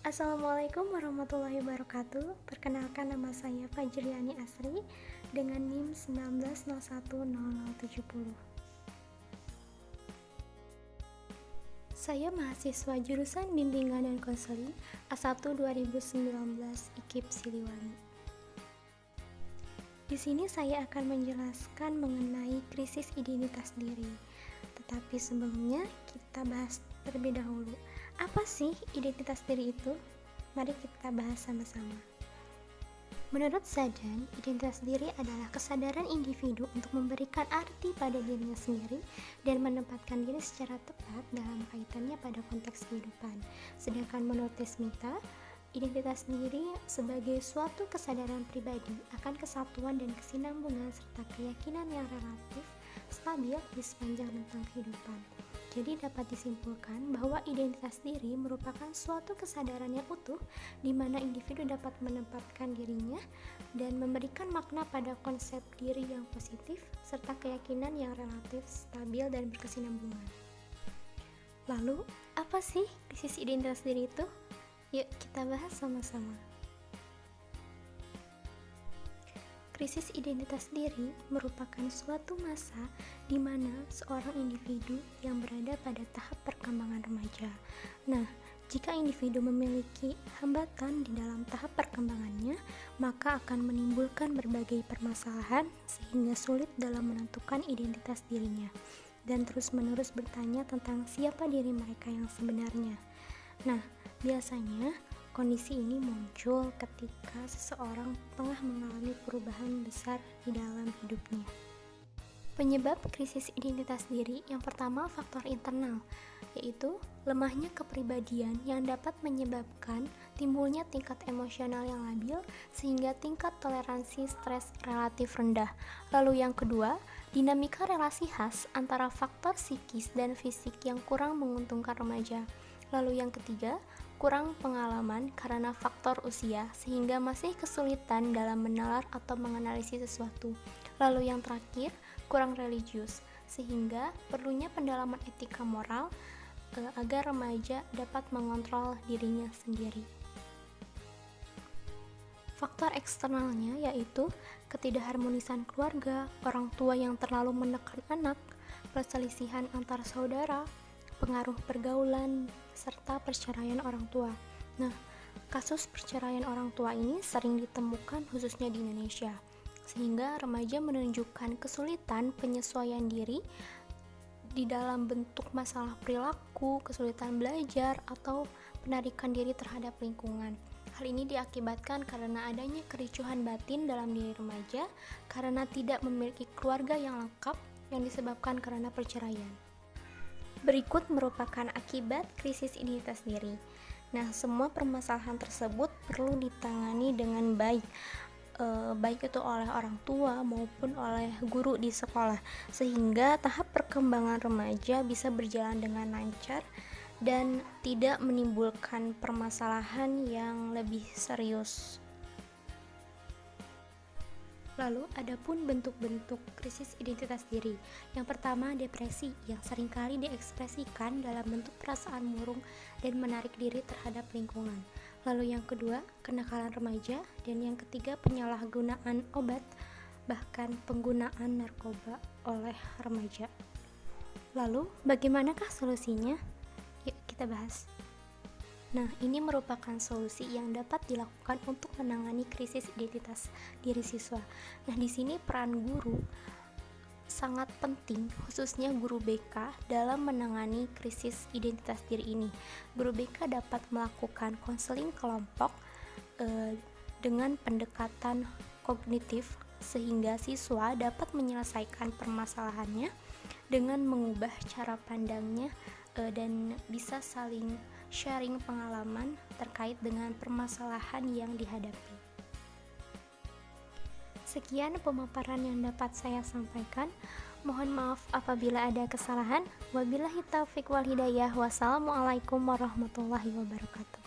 Assalamualaikum warahmatullahi wabarakatuh. Perkenalkan, nama saya Fajriani Asri dengan NIM 19010070. Saya mahasiswa jurusan Bimbingan dan Konseling A1 2019 IKIP Siliwangi. Di sini saya akan menjelaskan mengenai krisis identitas diri. Tetapi sebelumnya kita bahas terlebih dahulu. Apa sih identitas diri itu? Mari kita bahas sama-sama. Menurut Sadan, identitas diri adalah kesadaran individu untuk memberikan arti pada dirinya sendiri dan menempatkan diri secara tepat dalam kaitannya pada konteks kehidupan. Sedangkan menurut Desmita, identitas diri sebagai suatu kesadaran pribadi akan kesatuan dan kesinambungan serta keyakinan yang relatif stabil di sepanjang rentang kehidupan. Jadi dapat disimpulkan bahwa identitas diri merupakan suatu kesadaran yang utuh di mana individu dapat menempatkan dirinya dan memberikan makna pada konsep diri yang positif serta keyakinan yang relatif stabil dan berkesinambungan. Lalu, apa sih krisis identitas diri itu? Yuk kita bahas sama-sama. Krisis identitas diri merupakan suatu masa di mana seorang individu yang berada pada tahap perkembangan remaja. Nah, jika individu memiliki hambatan di dalam tahap perkembangannya, maka akan menimbulkan berbagai permasalahan sehingga sulit dalam menentukan identitas dirinya dan terus-menerus bertanya tentang siapa diri mereka yang sebenarnya. Nah, biasanya kondisi ini muncul ketika seseorang tengah mengalami perubahan besar di dalam hidupnya. Penyebab krisis identitas diri yang pertama faktor internal, yaitu lemahnya kepribadian yang dapat menyebabkan timbulnya tingkat emosional yang labil sehingga tingkat toleransi stres relatif rendah. Lalu yang kedua, dinamika relasi khas antara faktor psikis dan fisik yang kurang menguntungkan remaja. Lalu yang ketiga, kurang pengalaman karena faktor usia sehingga masih kesulitan dalam menalar atau menganalisis sesuatu. Lalu yang terakhir, kurang religius sehingga perlunya pendalaman etika moral agar remaja dapat mengontrol dirinya sendiri. Faktor eksternalnya yaitu ketidakharmonisan keluarga, orang tua yang terlalu menekan anak, perselisihan antar saudara, pengaruh pergaulan, serta perceraian orang tua. Nah, kasus perceraian orang tua ini sering ditemukan khususnya di Indonesia, sehingga remaja menunjukkan kesulitan penyesuaian diri di dalam bentuk masalah perilaku, kesulitan belajar, atau penarikan diri terhadap lingkungan. Hal ini diakibatkan karena adanya kericuhan batin dalam diri remaja karena tidak memiliki keluarga yang lengkap yang disebabkan karena perceraian. Berikut merupakan akibat krisis identitas diri. Nah, semua permasalahan tersebut perlu ditangani dengan baik, baik itu oleh orang tua maupun oleh guru di sekolah, sehingga tahap perkembangan remaja bisa berjalan dengan lancar dan tidak menimbulkan permasalahan yang lebih serius. Lalu, adapun bentuk-bentuk krisis identitas diri. Yang pertama, depresi yang seringkali diekspresikan dalam bentuk perasaan murung dan menarik diri terhadap lingkungan. Lalu yang kedua, kenakalan remaja, dan yang ketiga, penyalahgunaan obat, bahkan penggunaan narkoba oleh remaja. Lalu, bagaimanakah solusinya? Yuk kita bahas. Nah, ini merupakan solusi yang dapat dilakukan untuk menangani krisis identitas diri siswa. Nah, di sini peran guru sangat penting, khususnya guru BK dalam menangani krisis identitas diri ini. Guru BK dapat melakukan konseling kelompok dengan pendekatan kognitif sehingga siswa dapat menyelesaikan permasalahannya dengan mengubah cara pandangnya dan bisa saling sharing pengalaman terkait dengan permasalahan yang dihadapi. Sekian pemaparan yang dapat saya sampaikan. Mohon maaf apabila ada kesalahan. Wabillahi taufiq wal hidayah. Wassalamualaikum warahmatullahi wabarakatuh.